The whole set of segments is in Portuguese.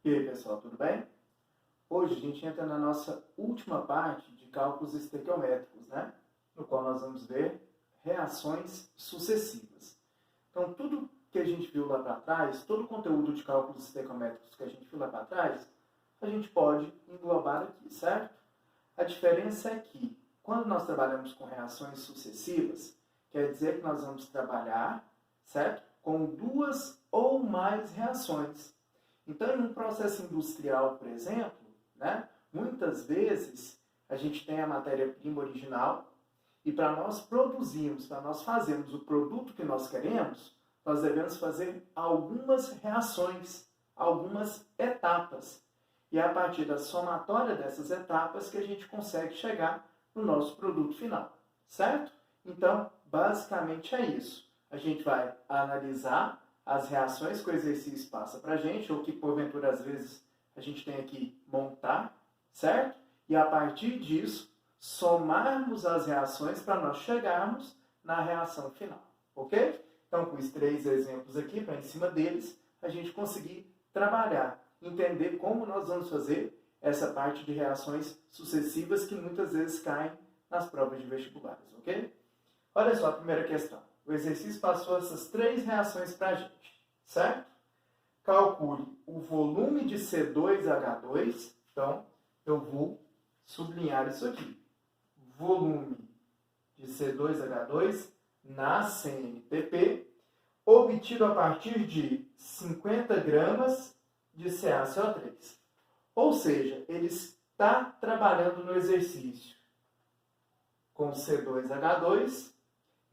E aí, pessoal, tudo bem? Hoje a gente entra na nossa última parte de cálculos estequiométricos, né? No qual nós vamos ver reações sucessivas. Então, tudo que a gente viu lá para trás, todo o conteúdo de cálculos estequiométricos que a gente viu lá para trás, a gente pode englobar aqui, certo? A diferença é que, quando nós trabalhamos com reações sucessivas, quer dizer que nós vamos trabalhar, certo? Com duas ou mais reações. Então, em um processo industrial, por exemplo, né, muitas vezes a gente tem a matéria-prima original e para nós produzirmos, para nós fazermos o produto que nós queremos, nós devemos fazer algumas reações, algumas etapas. E é a partir da somatória dessas etapas que a gente consegue chegar no nosso produto final, certo? Então, basicamente é isso. A gente vai analisar as reações que o exercício passa para a gente, ou que porventura às vezes a gente tem que montar, certo? E a partir disso, somarmos as reações para nós chegarmos na reação final, ok? Então, com os 3 exemplos aqui, para em cima deles, a gente conseguir trabalhar, entender como nós vamos fazer essa parte de reações sucessivas que muitas vezes caem nas provas de vestibulares, ok? Olha só a primeira questão. O exercício passou essas 3 reações para a gente, certo? Calcule o volume de C2H2. Então, eu vou sublinhar isso aqui. Volume de C2H2 na CNTP, obtido a partir de 50 gramas de CaCO3. Ou seja, ele está trabalhando no exercício com C2H2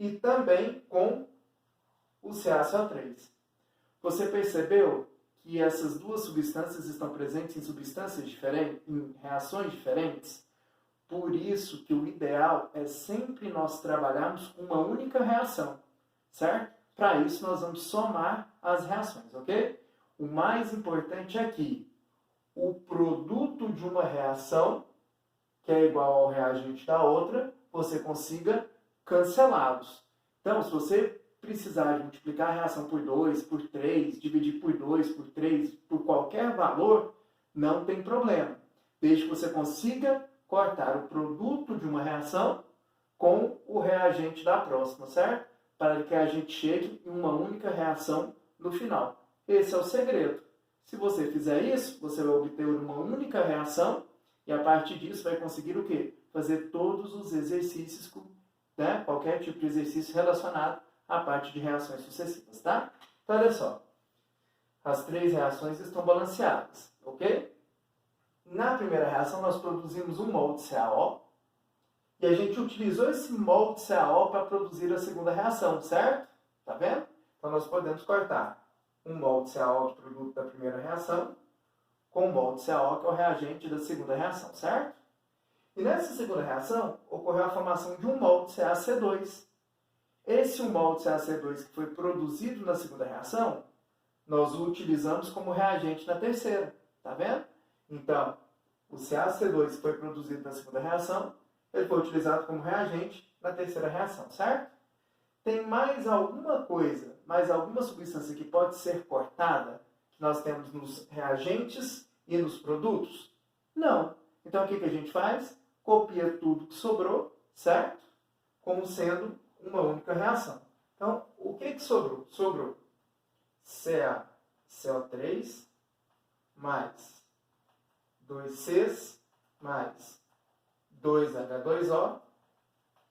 e também com o CaCO3. Você percebeu que essas duas substâncias estão presentes em substâncias diferentes, em reações diferentes? Por isso que o ideal é sempre nós trabalharmos com uma única reação, certo? Para isso nós vamos somar as reações, ok? O mais importante é que o produto de uma reação, que é igual ao reagente da outra, você consiga cancelá-los. Então, se você precisar de multiplicar a reação por 2, por 3, dividir por 2, por 3, por qualquer valor, não tem problema. Desde que você consiga cortar o produto de uma reação com o reagente da próxima, certo? Para que a gente chegue em uma única reação no final. Esse é o segredo. Se você fizer isso, você vai obter uma única reação e a partir disso vai conseguir o quê? Fazer todos os exercícios, né? Qualquer tipo de exercício relacionado à parte de reações sucessivas, tá? Então, olha só. As 3 reações estão balanceadas, ok? Na primeira reação, nós produzimos 1 mol de CaO e a gente utilizou esse mol de CaO para produzir a segunda reação, certo? Tá vendo? Então, nós podemos cortar 1 mol de CaO, que é o produto da primeira reação, com 1 mol de CaO, que é o reagente da segunda reação, certo? E nessa segunda reação, ocorreu a formação de 1 mol de CaC2. Esse 1 mol de CaC2 que foi produzido na segunda reação, nós o utilizamos como reagente na terceira, tá vendo? Então, o CaC2 que foi produzido na segunda reação, ele foi utilizado como reagente na terceira reação, certo? Tem mais alguma coisa, mais alguma substância que pode ser cortada, que nós temos nos reagentes e nos produtos? Não. Então, o que a gente faz? Copia tudo que sobrou, certo? Como sendo uma única reação. Então, o que sobrou? Sobrou CaCO3 mais 2Cs mais 2H2O.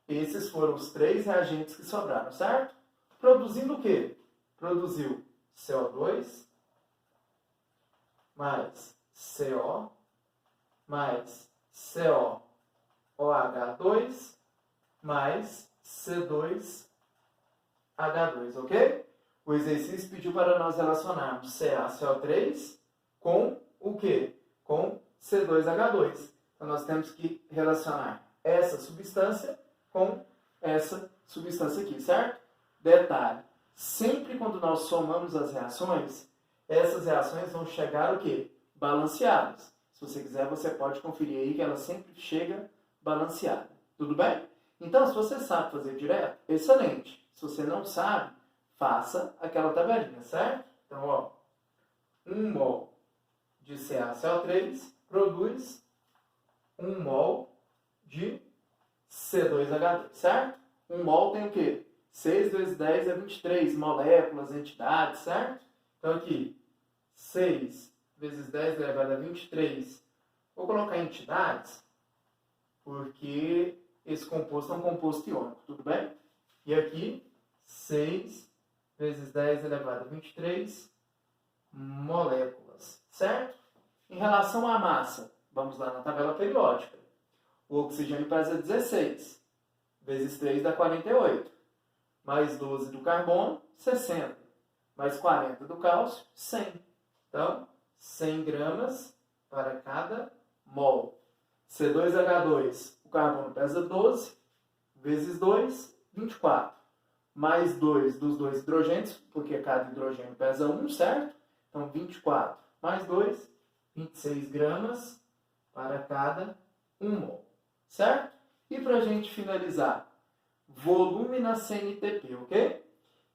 Esses foram os 3 reagentes que sobraram, certo? Produzindo o quê? Produziu CO2 mais CO mais COOH2 mais C2H2, ok? O exercício pediu para nós relacionarmos CaCO3 com o quê? Com C2H2. Então, nós temos que relacionar essa substância com essa substância aqui, certo? Detalhe, sempre quando nós somamos as reações, essas reações vão chegar o quê? Balanceadas. Se você quiser, você pode conferir aí que ela sempre chega balanceada. Tudo bem? Então, se você sabe fazer direto, excelente. Se você não sabe, faça aquela tabelinha, certo? Então, ó, 1 mol de CaCO3 produz 1 mol de C2H2, certo? 1 mol tem o quê? 6 vezes 10 é 23 moléculas, entidades, certo? Então aqui, 6 vezes 10 elevado a 23. Vou colocar entidades, porque esse composto é um composto iônico, tudo bem? E aqui, 6 vezes 10 elevado a 23 moléculas, certo? Em relação à massa, vamos lá na tabela periódica. O oxigênio pesa 16, vezes 3 dá 48, mais 12 do carbono, 60, mais 40 do cálcio, 100. Então, 100 gramas para cada mol. C2H2, o carbono pesa 12, vezes 2, 24. Mais 2 dos dois hidrogênios, porque cada hidrogênio pesa 1, certo? Então, 24 mais 2, 26 gramas para cada 1 mol, certo? E para a gente finalizar, volume na CNTP, ok?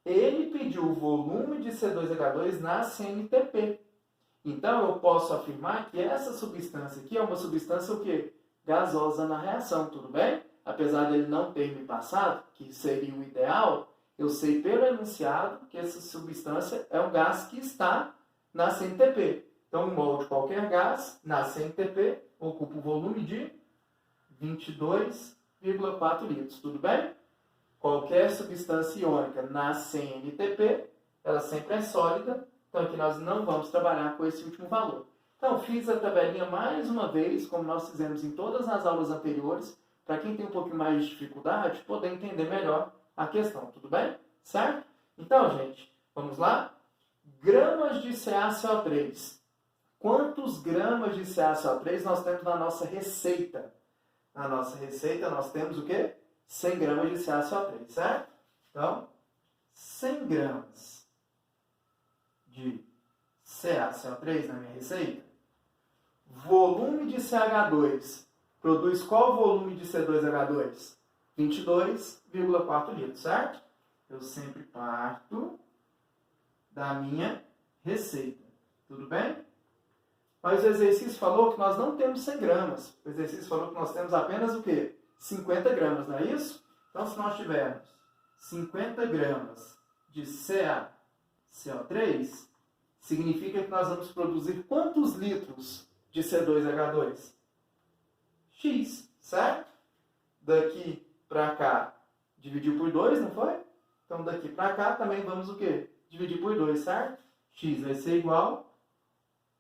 Ele pediu o volume de C2H2 na CNTP. Então, eu posso afirmar que essa substância aqui é uma substância o quê? Gasosa na reação, tudo bem? Apesar dele não ter me passado, que seria o ideal, eu sei pelo enunciado que essa substância é um gás que está na CNTP. Então, um mol de qualquer gás na CNTP ocupa o volume de 22,4 litros, tudo bem? Qualquer substância iônica na CNTP, ela sempre é sólida, então aqui nós não vamos trabalhar com esse último valor. Então, fiz a tabelinha mais uma vez, como nós fizemos em todas as aulas anteriores, para quem tem um pouquinho mais de dificuldade, poder entender melhor a questão, tudo bem? Certo? Então, gente, vamos lá? Gramas de CaCO3. Quantos gramas de CaCO3 nós temos na nossa receita? Na nossa receita nós temos o quê? 100 gramas de CaCO3, certo? Então, 100 gramas de CaCO3 na minha receita. Volume de CH2 produz qual volume de C2H2? 22,4 litros, certo? Eu sempre parto da minha receita. Tudo bem? Mas o exercício falou que nós não temos 100 gramas. O exercício falou que nós temos apenas o quê? 50 gramas, não é isso? Então, se nós tivermos 50 gramas de CaCO3, significa que nós vamos produzir quantos litros de C2H2? X, certo? Daqui para cá, dividir por 2, não foi? Então, daqui para cá também vamos o quê? Dividir por 2, certo? X vai ser igual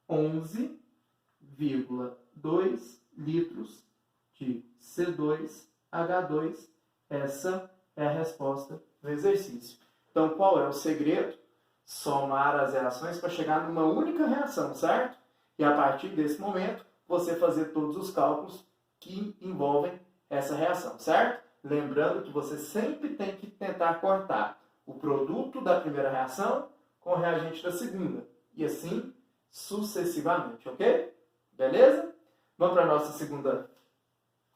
a 11,2 litros de C2H2. Essa é a resposta do exercício. Então, qual é o segredo? Somar as reações para chegar numa única reação, certo? E a partir desse momento, você fazer todos os cálculos que envolvem essa reação, certo? Lembrando que você sempre tem que tentar cortar o produto da primeira reação com o reagente da segunda. E assim sucessivamente, ok? Beleza? Vamos para a nossa segunda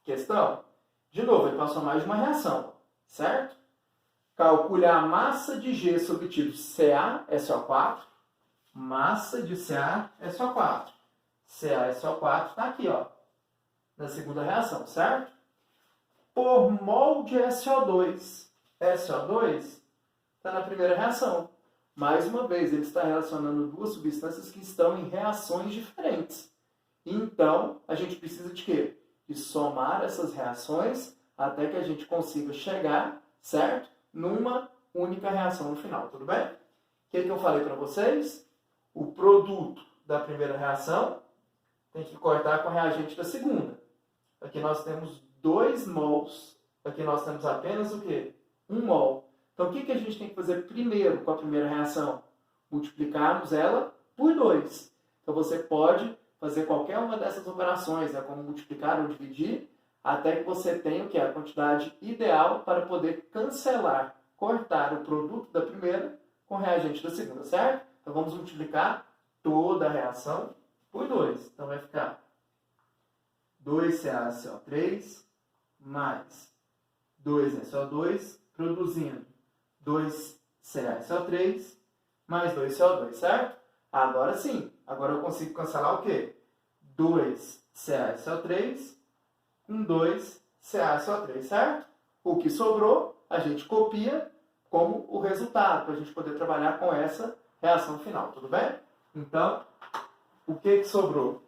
questão? De novo, ele passou mais de uma reação, certo? Calcule a massa de G obtido CaSO4, massa de CaSO4. CaSO4 está aqui, ó, na segunda reação, certo? Por mol de SO2. SO2 está na primeira reação. Mais uma vez, ele está relacionando duas substâncias que estão em reações diferentes. Então, a gente precisa de quê? De somar essas reações até que a gente consiga chegar, certo? Numa única reação no final, tudo bem? O que eu falei para vocês? O produto da primeira reação tem que cortar com o reagente da segunda. Aqui nós temos 2 mols. Aqui nós temos apenas o quê? 1 mol. Então, o que a gente tem que fazer primeiro com a primeira reação? Multiplicarmos ela por 2. Então, você pode fazer qualquer uma dessas operações, né, como multiplicar ou dividir, até que você tenha o que? A quantidade ideal para poder cancelar, cortar o produto da primeira com o reagente da segunda, certo? Então, vamos multiplicar toda a reação por 2. Então, vai ficar 2CaCO3 mais 2SO2, produzindo 2CaSO3 mais 2CO2, certo? Agora sim, Agora eu consigo cancelar o quê? 2CaSO3 com 2CaSO3, certo? O que sobrou, a gente copia como o resultado, para a gente poder trabalhar com essa reação final, tudo bem? Então, o que sobrou?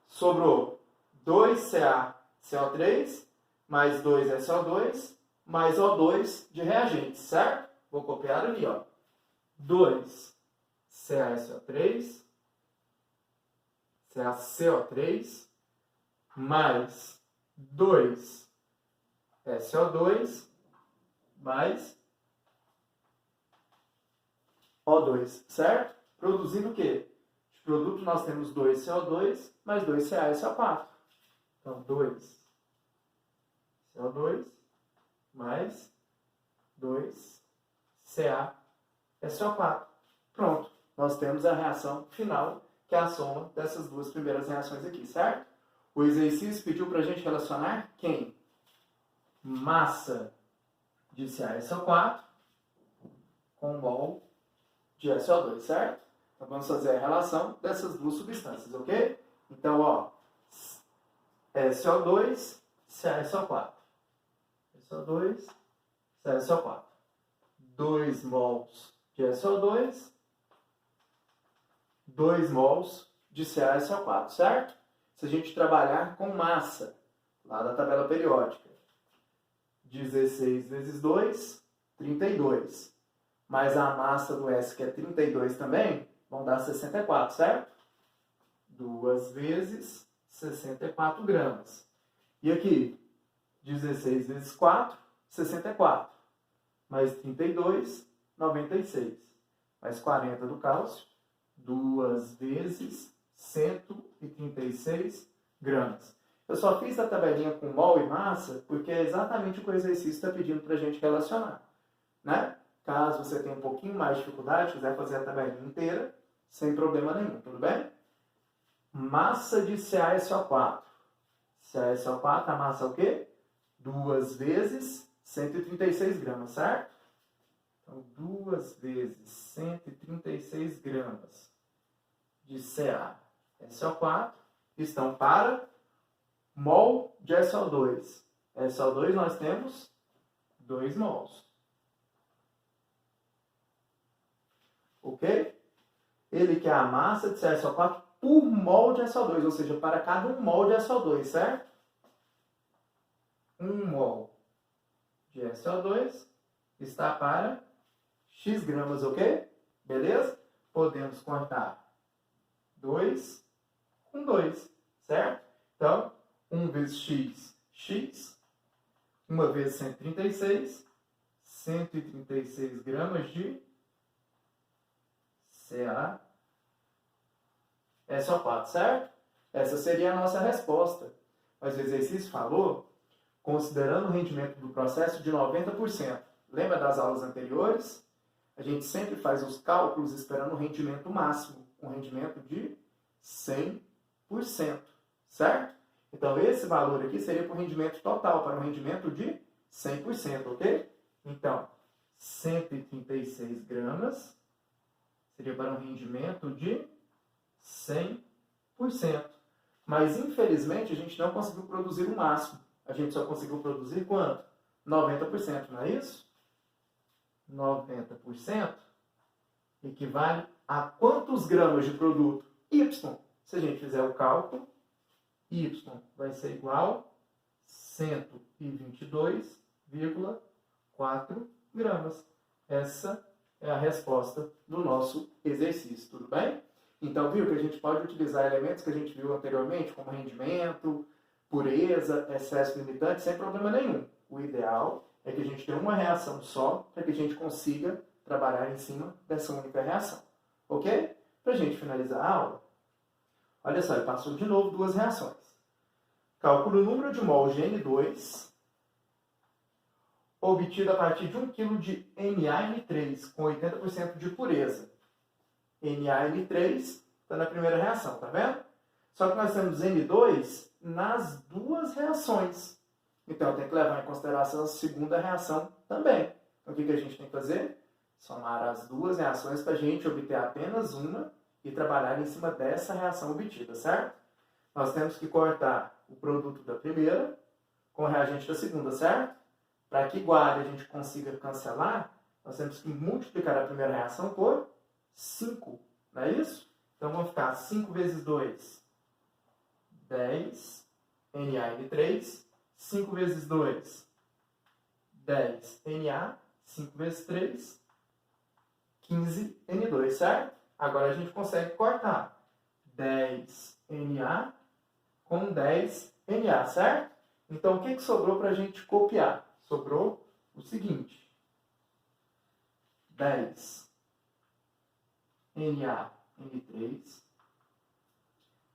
Sobrou 2CaCO3 mais 2SO2 mais O2 de reagente, certo? Vou copiar ali, ó. 2CaSO3, CaCO3 mais 2SO2 mais O2, certo? Produzindo o quê? De produto nós temos 2CO2 mais 2CaSO4. Então, 2CO2 mais 2CaSO4. Pronto. Nós temos a reação final, que é a soma dessas duas primeiras reações aqui, certo? O exercício pediu para a gente relacionar quem? Massa de CaSO4 com mol de SO2, certo? Então, vamos fazer a relação dessas duas substâncias, ok? Então, ó, SO2, CaSO4. SO2, CaSO4. 2 mols de SO2, 2 mols de CaSO4, certo? Se a gente trabalhar com massa, lá da tabela periódica, 16 vezes 2, 32. Mais a massa do S, que é 32 também, vão dar 64, certo? 2 vezes 64 gramas. E aqui, 16 vezes 4, 64. Mais 32, 96. Mais 40 do cálcio, 2 vezes 136 gramas. Eu só fiz a tabelinha com mol e massa porque é exatamente o que o exercício está pedindo para a gente relacionar, né? Caso você tenha um pouquinho mais de dificuldade, quiser fazer a tabelinha inteira, sem problema nenhum, tudo bem? Massa de CaSO4. CaSO4, a massa é o quê? 2 vezes 136 gramas, certo? Então, 2 vezes 136 gramas de CaSO4 estão para mol de SO2. SO2 nós temos 2 mols. Ok? Ele quer a massa de CaSO4 por mol de SO2, ou seja, para cada 1 mol de SO2, certo? 1 mol de SO2 está para X gramas, ok? Beleza? Podemos cortar 2 com 2, certo? Então, 1 vezes X, X. 1 vezes 136, 136 gramas de CaSO4, certo? Essa seria a nossa resposta. Mas o exercício falou, considerando o rendimento do processo de 90%. Lembra das aulas anteriores? A gente sempre faz os cálculos esperando o rendimento máximo, um rendimento de 100%, certo? Então, esse valor aqui seria para o rendimento total, para um rendimento de 100%, ok? Então, 136 gramas seria para um rendimento de 100%. Mas, infelizmente, a gente não conseguiu produzir o máximo. A gente só conseguiu produzir quanto? 90%, não é isso? 90% equivale a quantos gramas de produto? Y. Se a gente fizer o cálculo, Y vai ser igual a 122,4 gramas. Essa é a resposta do nosso exercício, tudo bem? Então, viu que a gente pode utilizar elementos que a gente viu anteriormente, como rendimento, pureza, excesso limitante, sem problema nenhum. O ideal é que a gente tenha uma reação só, para que a gente consiga trabalhar em cima dessa única reação. Ok? Para a gente finalizar a aula, olha só, ele passou de novo 2 reações. Calcule o número de mol de N2 obtido a partir de 1 kg de NaN3 com 80% de pureza. NaN3 está na primeira reação, tá vendo? Só que nós temos N2 nas duas reações. Então, eu tenho que levar em consideração a segunda reação também. Então, o que a gente tem que fazer? Somar as duas reações para a gente obter apenas uma e trabalhar em cima dessa reação obtida, certo? Nós temos que cortar o produto da primeira com o reagente da segunda, certo? Para que igual a gente consiga cancelar, nós temos que multiplicar a primeira reação por 5, não é isso? Então, vão ficar 5 vezes 2, 10 NaN3, 5 vezes 2, 10 Na, 5 vezes 3, 15 N2, certo? Agora a gente consegue cortar 10 Na com 10 Na, certo? Então, o que sobrou para a gente copiar? Sobrou o seguinte: 10 NaN3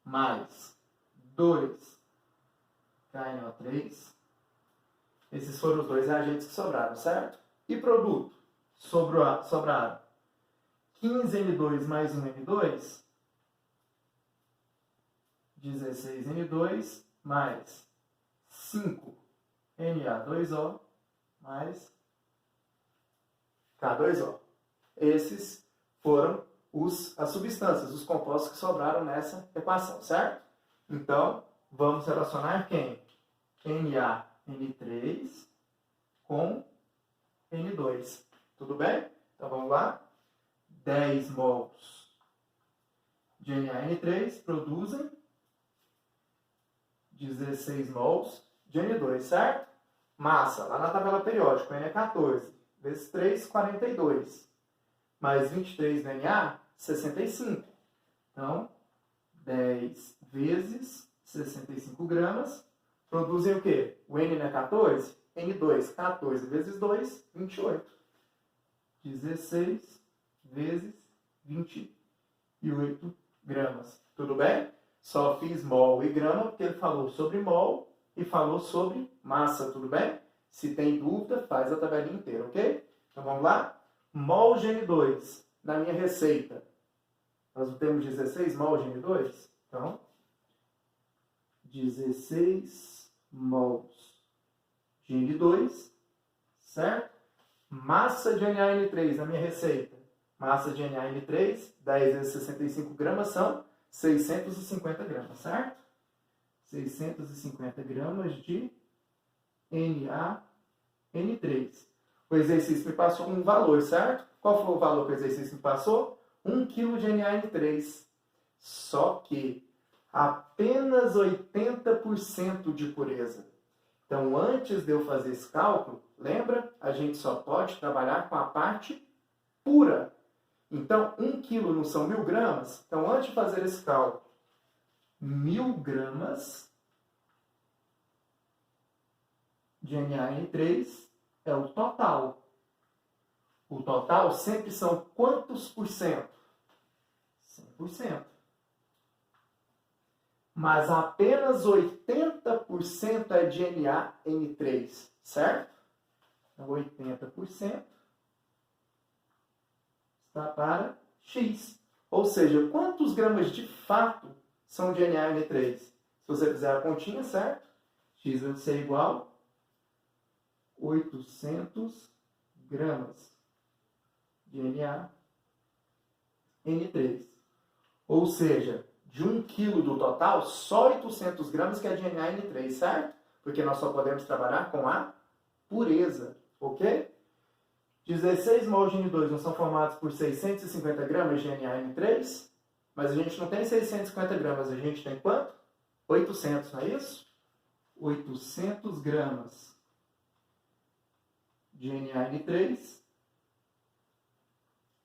mais 2 KNO3. Esses foram os dois reagentes que sobraram, certo? E produto? Sobraram 15N2 mais 1N2, 16N2 mais 5Na2O mais K2O. Esses foram as substâncias, os compostos que sobraram nessa equação, certo? Então, vamos relacionar quem? NaN3 com N2. Tudo bem? Então, vamos lá. 10 mols de NaN3 produzem 16 mols de N2, certo? Massa, lá na tabela periódica, N é 14. Vezes 3, 42. Mais 23 do Na, 65. Então, 10 vezes 65 gramas produzem o quê? O N não é 14? N2, 14 vezes 2, 28. 16 vezes 28 gramas. Tudo bem? Só fiz mol e grama porque ele falou sobre mol e falou sobre massa. Tudo bem? Se tem dúvida, faz a tabelinha inteira, ok? Então vamos lá? Mol de N2 na minha receita. Nós temos 16 mol de N2? Então, 16 mols de N2, certo? Massa de NaN3 na minha receita. Massa de NaN3, 10 vezes 65 gramas são 650 gramas, certo? 650 gramas de NaN3. O exercício me passou um valor, certo? Qual foi o valor que o exercício me passou? 1 kg de NaN3. Só que apenas 80% de pureza. Então, antes de eu fazer esse cálculo, lembra? A gente só pode trabalhar com a parte pura. Então, 1 kg não são 1000 gramas? Então, antes de fazer esse cálculo, 1000 gramas de NaN3 é o total. O total sempre são quantos por cento? 100%. Mas apenas 80% é de NaN3, certo? Então, 80% está para X. Ou seja, quantos gramas de fato são de NaN3? Se você fizer a continha, certo? X vai ser igual a 800 gramas de NaN3. Ou seja, de 1 kg do total, só 800 gramas que é de NaN3, certo? Porque nós só podemos trabalhar com a pureza, ok? 16 mols de N2 não são formados por 650 gramas de NaN3, mas a gente não tem 650 gramas, a gente tem quanto? 800, não é isso? 800 gramas de NaN3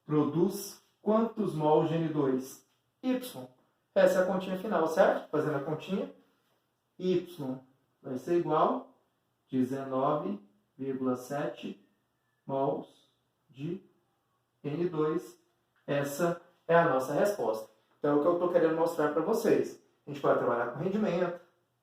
produz quantos mols de N2? Y. Essa é a continha final, certo? Fazendo a continha, Y vai ser igual a 19,7 mols de N2. Essa é a nossa resposta. Então, é o que eu estou querendo mostrar para vocês. A gente pode trabalhar com rendimento,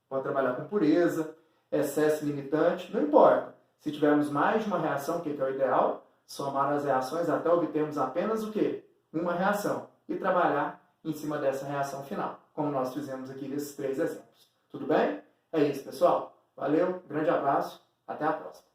pode trabalhar com pureza, excesso limitante, não importa. Se tivermos mais de uma reação, o que é o ideal? Somar as reações até obtermos apenas o quê? Uma reação. E trabalhar em cima dessa reação final, como nós fizemos aqui nesses 3 exemplos. Tudo bem? É isso, pessoal. Valeu, grande abraço, até a próxima.